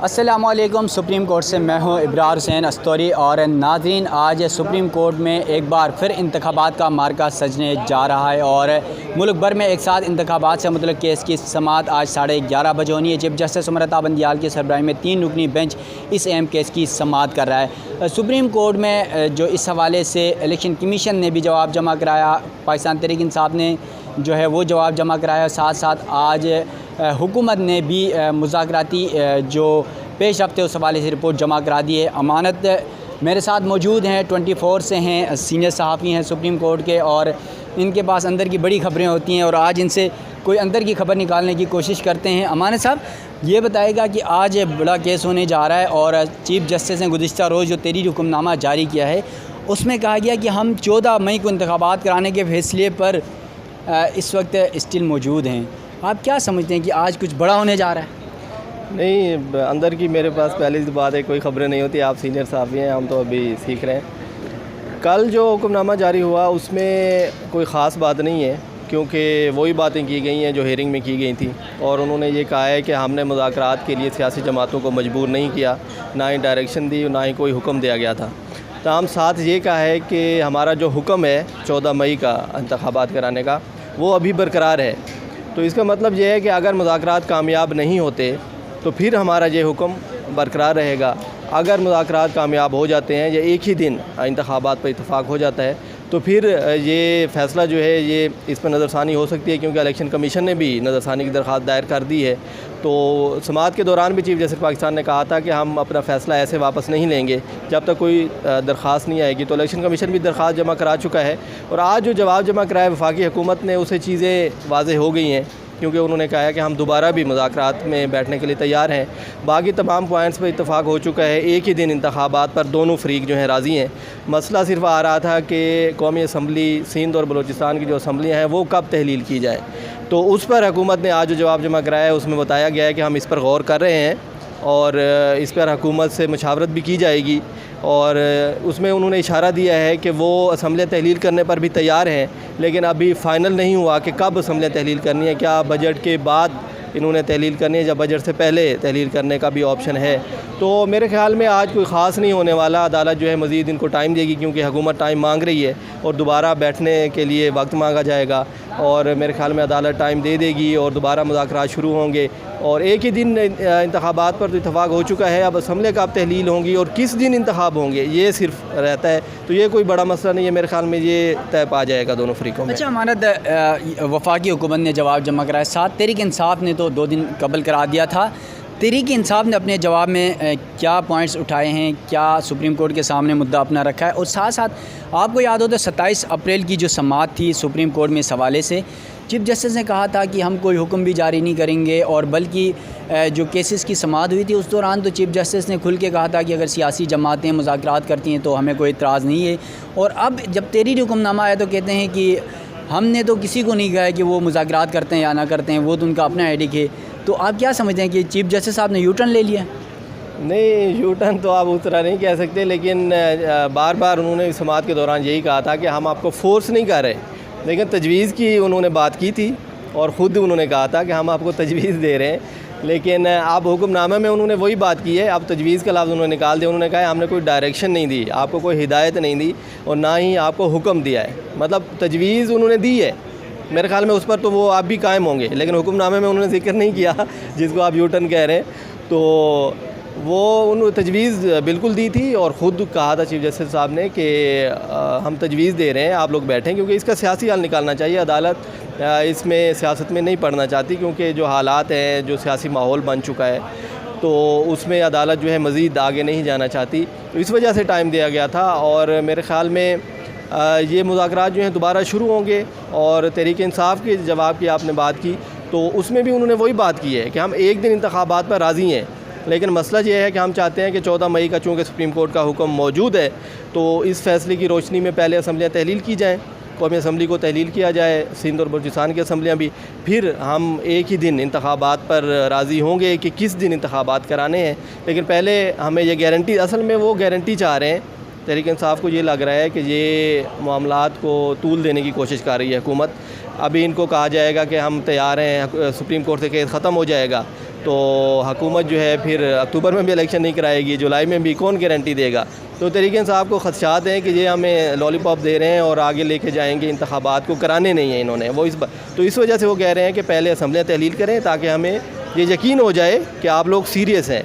अस्सलामुअलैकुम। Supreme court से मैं हूं इब्रार हुसैन अस्तौरी और नाज़रीन, आज सुप्रीम कोर्ट में एक बार फिर इंतखाबात का मार्का सजने जा रहा है और मुल्क भर में एक साथ इंतखाबात से मुतल्लिक़ केस की समाअत आज 11:30 बजे होनी है। चीफ जस्टिस उमरता बंदियाल की सरबराही में 3 रुकनी बेंच इस अहम केस की समाअत कर रहा है। सुप्रीम कोर्ट में जो इस हवाले से इलेक्शन कमीशन ने भी जवाब जमा कराया, पाकिस्तान तहरीक इंसाफ ने जो है वो जवाब जमा कराया, साथ साथ आज हुकूमत ने भी मुज़ाकराती जो पेश रफ्ते उस हवाले से रिपोर्ट जमा करा दी है। अमानत मेरे साथ मौजूद हैं, 24 से हैं, सीनियर सहाफ़ी हैं सुप्रीम कोर्ट के और इनके पास अंदर की बड़ी ख़बरें होती हैं और आज इनसे कोई अंदर की ख़बर निकालने की कोशिश करते हैं। अमानत साहब, ये बताएगा कि आज बड़ा केस होने जा रहा है और चीफ जस्टिस ने गुज़िश्ता रोज़ जो तहरीरी हुक्मनामा जारी किया है उसमें कहा गया कि हम 14 मई को इंतखाबात कराने के फ़ैसले पर इस वक्त स्टिल मौजूद हैं। आप क्या समझते हैं कि आज कुछ बड़ा होने जा रहा है? नहीं, अंदर की मेरे पास पहली बात है, कोई ख़बरें नहीं होती। आप सीनियर साहब हैं, हम तो अभी सीख रहे हैं। कल जो हुक्मनामा जारी हुआ उसमें कोई ख़ास बात नहीं है, क्योंकि वही बातें की गई हैं जो हेयरिंग में की गई थी और उन्होंने ये कहा है कि हमने मुज़ाकरात के लिए सियासी जमातों को मजबूर नहीं किया, ना ही डायरेक्शन दी, ना ही कोई हुक्म दिया गया था। तमाम साथ ये कहा है कि हमारा जो हुक्म है 14 मई का इंतखाबात कराने का, वो अभी बरकरार है। तो इसका मतलब ये है कि अगर मुज़ाकरात कामयाब नहीं होते तो फिर हमारा ये हुक्म बरकरार रहेगा। अगर मुज़ाकरात कामयाब हो जाते हैं या एक ही दिन इंतखाबात पर इत्तफाक हो जाता है तो फिर ये फ़ैसला जो है ये इस पर नज़रसानी हो सकती है, क्योंकि इलेक्शन कमीशन ने भी नज़रसानी की दरख्वास्त दायर कर दी है। तो समाअत के दौरान भी चीफ जस्टिस पाकिस्तान ने कहा था कि हम अपना फ़ैसला ऐसे वापस नहीं लेंगे जब तक कोई दरख्वास्त नहीं आएगी। तो इलेक्शन कमीशन भी दरख्वास्त जमा करा चुका है और आज जो जवाब जमा कराया वफाकी हुकूमत ने, उससे चीज़ें वाज़ेह हो गई हैं, क्योंकि उन्होंने कहा है कि हम दोबारा भी मुज़ाकरात में बैठने के लिए तैयार हैं। बाकी तमाम पॉइंट्स पर इत्तफाक हो चुका है। एक ही दिन इंतखाबात पर दोनों फ़रीक जो हैं राज़ी हैं। मसला सिर्फ आ रहा था कि कौमी असम्बली सिंध और बलूचिस्तान की जो असम्बलियाँ हैं वो कब तहलील की जाए। तो उस पर हुकूमत ने आज जो जवाब जमा कराया है उसमें बताया गया है कि हम इस पर गौर कर रहे हैं और इस पर हुकूमत से मुशावरत भी की जाएगी। और उसमें उन्होंने इशारा दिया है कि वो असम्बलियाँ तहलील करने पर भी तैयार हैं, लेकिन अभी फ़ाइनल नहीं हुआ कि कब असम्बलियाँ तहलील करनी है। क्या बजट के बाद इन्होंने तहलील करनी है या बजट से पहले तहलील करने का भी ऑप्शन है। तो मेरे ख़्याल में आज कोई ख़ास नहीं होने वाला। अदालत जो है मज़ीद इनको टाइम देगी, क्योंकि हुकूमत टाइम मांग रही है और दोबारा बैठने के लिए वक्त मांगा जाएगा और मेरे ख़्याल में अदालत टाइम दे देगी और दोबारा मुज़ाकरात शुरू होंगे। और एक ही दिन इंतखाबात पर तो इत्तफाक हो चुका है, अब असम्बली कब तहलील होंगी और किस दिन इंतखाब होंगे ये सिर्फ रहता है। तो ये कोई बड़ा मसला नहीं है, मेरे ख़्याल में ये तय पा जाएगा दोनों फ़रीक़ों में। अच्छा अमानत, वफाकी हुकूमत ने जवाब जमा कराया, साथ तहरीक इंसाफ ने तो 2 दिन कबल करा दिया था। तहरीक इंसाफ ने अपने जवाब में क्या पॉइंट्स उठाए हैं, क्या सुप्रीम कोर्ट के सामने मुद्दा अपना रखा है? और साथ साथ आपको याद हो तो 27 अप्रैल की जो समाअत थी सुप्रीम कोर्ट में इस हवाले से चीफ जस्टिस ने कहा था कि हम कोई हुक्म भी जारी नहीं करेंगे और बल्कि जो केसेस की समाअत हुई थी उस दौरान तो चीफ जस्टिस ने खुल के कहा था कि अगर सियासी जमातें मुज़ाकरात करती हैं तो हमें कोई इतराज़ नहीं है। और अब जब तहरीरी हुक्मनामा आया तो कहते हैं कि हमने तो किसी को नहीं कहा है कि वो मुज़ाकरात करते हैं या ना करते हैं, वो तो उनका अपना हेडिक है। तो आप क्या समझते हैं कि चीफ जस्टिस साहब ने यू टर्न ले लिया? नहीं, यू टर्न तो आप उस तरह नहीं कह सकते, लेकिन बार बार उन्होंने समाअत के दौरान यही कहा था कि हम आपको फ़ोर्स नहीं कर रहे, लेकिन तजवीज़ की उन्होंने बात की थी और ख़ुद उन्होंने कहा था कि हम आपको तजवीज़ दे रहे हैं। लेकिन अब हुक्मनामे में उन्होंने वही बात की है, अब तजवीज़ का लफ्ज़ उन्होंने निकाल दिया। उन्होंने कहा हमने कोई डायरेक्शन नहीं दी, आपको कोई हिदायत नहीं दी और ना ही आपको हुक्म दिया है। मतलब तजवीज़ उन्होंने दी है, मेरे ख़्याल में उस पर तो वो आप भी कायम होंगे, लेकिन हुक्मनामे में उन्होंने जिक्र नहीं किया जिसको आप यू टर्न कह रहे हैं। तो वो उन्होंने तजवीज़ बिल्कुल दी थी और ख़ुद कहा था चीफ जस्टिस साहब ने कि हम तजवीज़ दे रहे हैं, आप लोग बैठें, क्योंकि इसका सियासी हल निकालना चाहिए। अदालत इसमें सियासत में नहीं पढ़ना चाहती, क्योंकि जो हालात हैं, जो सियासी माहौल बन चुका है, तो उसमें अदालत जो है मज़ीद आगे नहीं जाना चाहती। तो इस वजह से टाइम दिया गया था और मेरे ख़्याल में ये मुज़ाकरात जो हैं दोबारा शुरू होंगे। और तहरीक इंसाफ के जवाब की आपने बात की तो उसमें भी उन्होंने वही बात की है कि हम एक दिन इंतखाबात पर राज़ी हैं, लेकिन मसला ये है कि हम चाहते हैं कि 14 मई का चूँकि सुप्रीम कोर्ट का हुक्म मौजूद है तो इस फ़ैसले की रोशनी में पहले असम्बलियाँ तहलील की जाएँ, कौमी असम्बली को तहलील किया जाए, सिंध और बलूचिस्तान की असम्बलियाँ भी, फिर हम एक ही दिन इंतखाबात पर राज़ी होंगे कि किस दिन इंतखाबात कराने हैं। लेकिन पहले हमें ये गारंटी, असल में वो गारंटी चाह रहे हैं, तहरीक इंसाफ को ये लग रहा है कि ये मामलात को तूल देने की कोशिश कर रही है हुकूमत। अभी इनको कहा जाएगा कि हम तैयार हैं, सुप्रीम कोर्ट से केस ख़त्म हो जाएगा, तो हुकूमत जो है फिर अक्टूबर में भी इलेक्शन नहीं कराएगी, जुलाई में भी, कौन गारंटी देगा। तो तरीक़े साहब को खदशात हैं कि ये हमें लॉलीपॉप दे रहे हैं और आगे लेके जाएंगे, इंतखाबात को कराने नहीं है इन्होंने। वो इस वजह से वो कह रहे हैं कि पहले असम्बलियाँ तहलील करें ताकि हमें ये यकीन हो जाए कि आप लोग सीरियस हैं।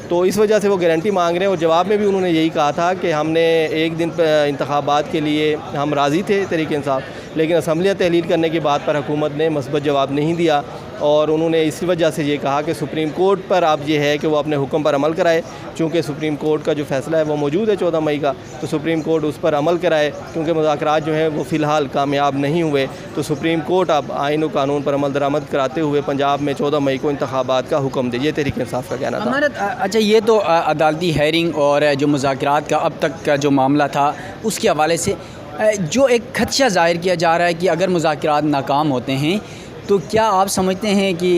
तो इस वजह से वो गारंटी मांग रहे हैं। और जवाब में भी उन्होंने यही कहा था कि हमने एक दिन इंतखाबात के लिए हम राज़ी थे तरीक़े साहब, लेकिन असम्बलियाँ तहलील करने की बात पर हुकूमत ने मस्बत जवाब नहीं दिया। और उन्होंने इसी वजह से ये कहा कि सुप्रीम कोर्ट पर अब ये है कि वो अपने हुक्म पर अमल कराए, चूँकि सुप्रीम कोर्ट का जो फ़ैसला है वो मौजूद है 14 मई का, तो सुप्रीम कोर्ट उस पर अमल कराए। क्योंकि मुज़ाकरात जो हैं वो फ़िलहाल कामयाब नहीं हुए, तो सुप्रीम कोर्ट अब आइन व कानून पर अमल दरामद कराते हुए पंजाब में 14 मई को इंतखाबात का हुक्म दे। ये तहरीक इंसाफ का कहना था। हमारा अच्छा, ये तो अदालती हेयरिंग और जो मुज़ाकरात का अब तक का जो मामला था उसके हवाले से जो एक खदशा ज़ाहिर किया जा रहा है कि अगर मुज़ाकरात नाकाम होते हैं तो क्या आप समझते हैं कि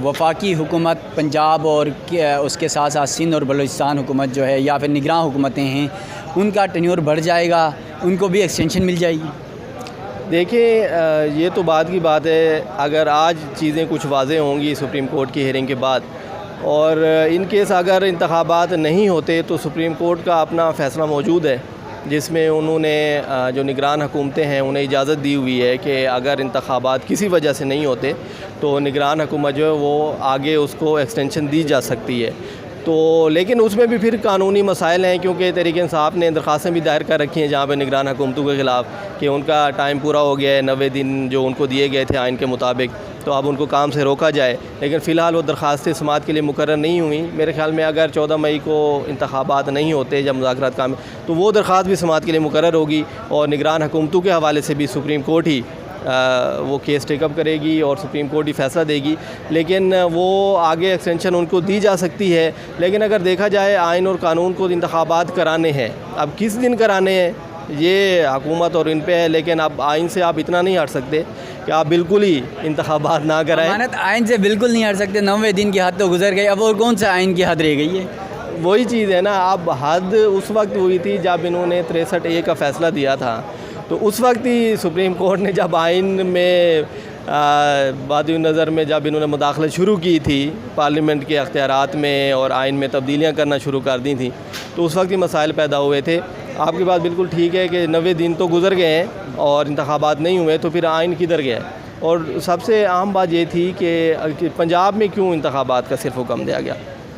वफाकी हुकूमत पंजाब और उसके साथ साथ सिंध और बलूचिस्तान हुकूमत जो है या फिर निगरान हुकूमतें हैं उनका टेन्योर बढ़ जाएगा, उनको भी एक्सटेंशन मिल जाएगी? देखिए, ये तो बात की बात है। अगर आज चीज़ें कुछ वाज़ेह होंगी सुप्रीम कोर्ट की हेयरिंग के बाद, और इन केस अगर इंतखाबात नहीं होते तो सुप्रीम कोर्ट का अपना फ़ैसला मौजूद है जिसमें उन्होंने जो निगरान हुकूमतें हैं उन्हें इजाज़त दी हुई है कि अगर इंतखाबात किसी वजह से नहीं होते तो निगरान हुकूमत जो है वो आगे उसको एक्सटेंशन दी जा सकती है। तो लेकिन उसमें भी फिर कानूनी मसाइल हैं, क्योंकि तहरीक इंसाफ ने दरख्वास्तें भी दायर कर रखी हैं जहाँ पे निगरान हुकूमतों के ख़िलाफ़ कि उनका टाइम पूरा हो गया है, 90 दिन जो उनको दिए गए थे आइन के मुताबिक, तो अब उनको काम से रोका जाए। लेकिन फ़िलहाल वो दरख्वास्तें समाअत के लिए मुकर्रर नहीं हुई। मेरे ख़्याल में अगर 14 मई को इंतखाबात नहीं होते जब मुज़ाकरात काम, तो वो दरख्वास्त भी समाअत के लिए मुकर्रर होगी और निगरान हुकूमतों के हवाले से भी सुप्रीम कोर्ट ही वो केस टेकअप करेगी और सुप्रीम कोर्ट ही फ़ैसला देगी। लेकिन वो आगे एक्सटेंशन उनको दी जा सकती है। लेकिन अगर देखा जाए आइन और कानून को इंतखाबात कराने हैं, अब किस दिन कराने हैं ये हुकूमत और इन पे है, लेकिन अब आइन से आप इतना नहीं हट सकते कि आप बिल्कुल ही इंतखाबात ना कराएं। मानत आइन से बिल्कुल नहीं हट सकते, 90 दिन की हद तो गुजर गई, अब और कौन सा आइन की हद रह गई है? वही चीज़ है ना, अब हद उस वक्त हुई थी जब इन्होंने 63A का फ़ैसला दिया था, तो उस वक्त ही सुप्रीम कोर्ट ने जब आइन में बादी नज़र में जब इन्होंने मुदाखलत शुरू की थी पार्लियामेंट के अख्तियारात में और आइन में तब्दीलियाँ करना शुरू कर दी थी, तो उस वक्त ही मसाइल पैदा हुए थे। आपकी बात बिल्कुल ठीक है कि 90 दिन तो गुजर गए हैं और इंतखाबात नहीं हुए, तो फिर आइन किधर गया? और सबसे अहम बात ये थी कि पंजाब में क्यों इंतखाबात का सिर्फ हुक्म दिया गया,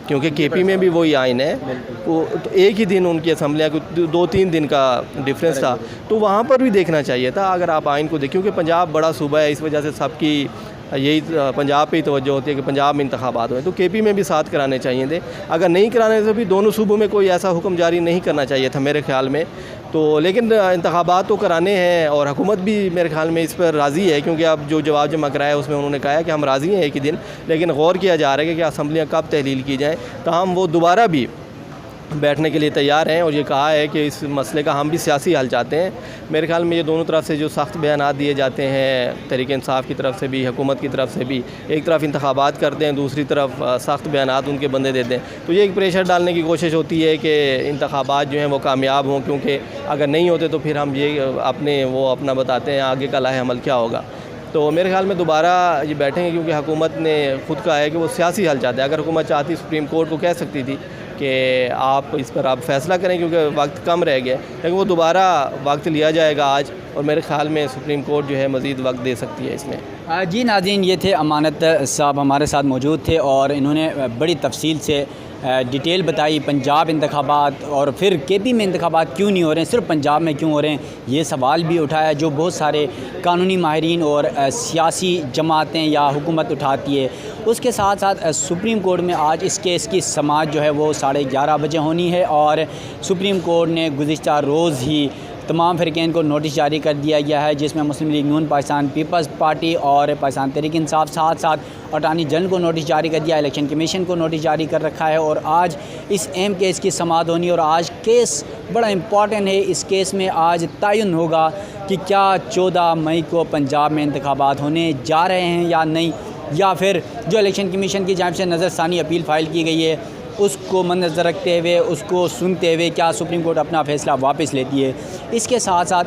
क्योंकि KP में भी वही आइन है, तो एक ही दिन उनकी असम्बलियाँ को 2-3 दिन का डिफरेंस था, तो वहाँ पर भी देखना चाहिए था अगर आप आइन को देखें। क्योंकि पंजाब बड़ा सूबा है, इस वजह से सबकी यही पंजाब पे ही तवज्जो होती है कि पंजाब में इंतखाबात हुए, तो KP में भी साथ कराने चाहिए थे। अगर नहीं कराने तो भी दोनों सूबों में कोई ऐसा हुक्म जारी नहीं करना चाहिए था मेरे ख़्याल में। तो लेकिन इंतखाबात तो कराने हैं और हुकूमत भी मेरे ख़्याल में इस पर राज़ी है, क्योंकि अब जो जवाब जमा कराया उसमें उन्होंने कहा है कि हम राज़ी हैं एक ही दिन, लेकिन गौर किया जा रहा है कि असम्बलियाँ कब तहलील की जाएँ। ताहम वो दोबारा भी बैठने के लिए तैयार हैं और ये कहा है कि इस मसले का हम भी सियासी हल चाहते हैं। मेरे ख्याल में ये दोनों तरफ से जो सख्त बयानात दिए जाते हैं, तहरीक इंसाफ की तरफ से भी, हुकूमत की तरफ से भी, एक तरफ इंतखाबात करते हैं, दूसरी तरफ सख्त बयानात उनके बंदे देते हैं, तो ये एक प्रेशर डालने की कोशिश होती है कि इंतखाबात जो हैं वो कामयाब हों, क्योंकि अगर नहीं होते तो फिर हम ये अपना बताते हैं आगे का लाहे अमल क्या होगा। तो मेरे ख्याल में दोबारा ये बैठेंगे, क्योंकि हुकूमत ने खुद कहा है कि वो सियासी हल चाहते हैं। अगर हुकूमत चाहती सुप्रीम कोर्ट को कह सकती थी कि आप इस पर आप फ़ैसला करें क्योंकि वक्त कम रह गया, लेकिन वो दोबारा वक्त लिया जाएगा आज, और मेरे ख़्याल में सुप्रीम कोर्ट जो है मज़ीद वक्त दे सकती है इसमें। जी नाज़रीन, ये थे अमानत साहब हमारे साथ मौजूद थे और इन्होंने बड़ी तफसील से डिटेल बताई पंजाब इंतखाबात और फिर KP में इंतखाबात क्यों नहीं हो रहे हैं, सिर्फ पंजाब में क्यों हो रहे हैं, ये सवाल भी उठाया जो बहुत सारे कानूनी माहिरीन और सियासी जमातें या हुकूमत उठाती है। उसके साथ साथ सुप्रीम कोर्ट में आज इस केस की समाअत जो है वो 11:30 बजे होनी है और सुप्रीम कोर्ट ने गुज़िश्ता रोज़ ही तमाम फ़रीक़ैन को नोटिस जारी कर दिया गया है, जिसमें मुस्लिम लीग नून, पाकिस्तान पीपल्स पार्टी और पाकिस्तान तहरीक इंसाफ, साथ साथ अटॉर्नी जनरल को नोटिस जारी कर दिया, इलेक्शन कमीशन को नोटिस जारी कर रखा है। और आज इस अहम केस की समाअत होनी और आज केस बड़ा इम्पॉर्टेंट है। इस केस में आज तयन होगा कि क्या 14 मई को पंजाब में इंतखाबात होने जा रहे हैं या नहीं, या फिर जो इलेक्शन कमीशन की जानिब से नज़रसानी अपील फ़ाइल की गई है उसको मद्देनज़र रखते हुए, उसको सुनते हुए क्या सुप्रीम कोर्ट अपना फ़ैसला वापस लेती है। इसके साथ साथ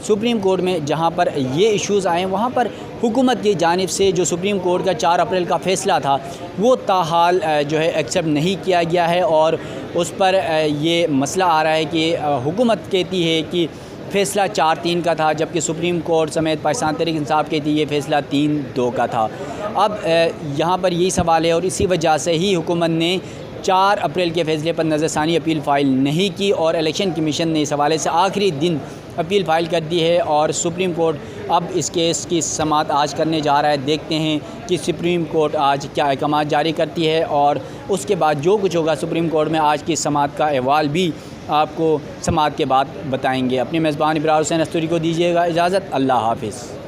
सुप्रीम कोर्ट में जहाँ पर ये इश्यूज़ आए वहाँ पर हुकूमत की जानिब से जो सुप्रीम कोर्ट का 4 अप्रैल का फ़ैसला था वो ताहाल जो है एक्सेप्ट नहीं किया गया है और उस पर ये मसला आ रहा है कि हुकूमत कहती है कि फ़ैसला 4-3 का था, जबकि सुप्रीम कोर्ट समेत पाकिस्तान तहरीक इंसाफ कहती है ये फ़ैसला 3-2 का था। अब यहाँ पर यही सवाल है और इसी वजह से ही हुकूमत ने 4 अप्रैल के फ़ैसले पर नज़रसानी अपील फ़ाइल नहीं की और इलेक्शन कमीशन ने इस हवाले से आखिरी दिन अपील फ़ाइल कर दी है और सुप्रीम कोर्ट अब इस केस की समाअत आज करने जा रहा है। देखते हैं कि सुप्रीम कोर्ट आज क्या अहकाम जारी करती है और उसके बाद जो कुछ होगा सुप्रीम कोर्ट में आज की समाअत का अहवाल भी आपको समाअत के बाद बताएंगे। अपने मेज़बान इब्रार हुसैन अस्तूरी को दीजिएगा इजाज़त। अल्लाह हाफ़िज़।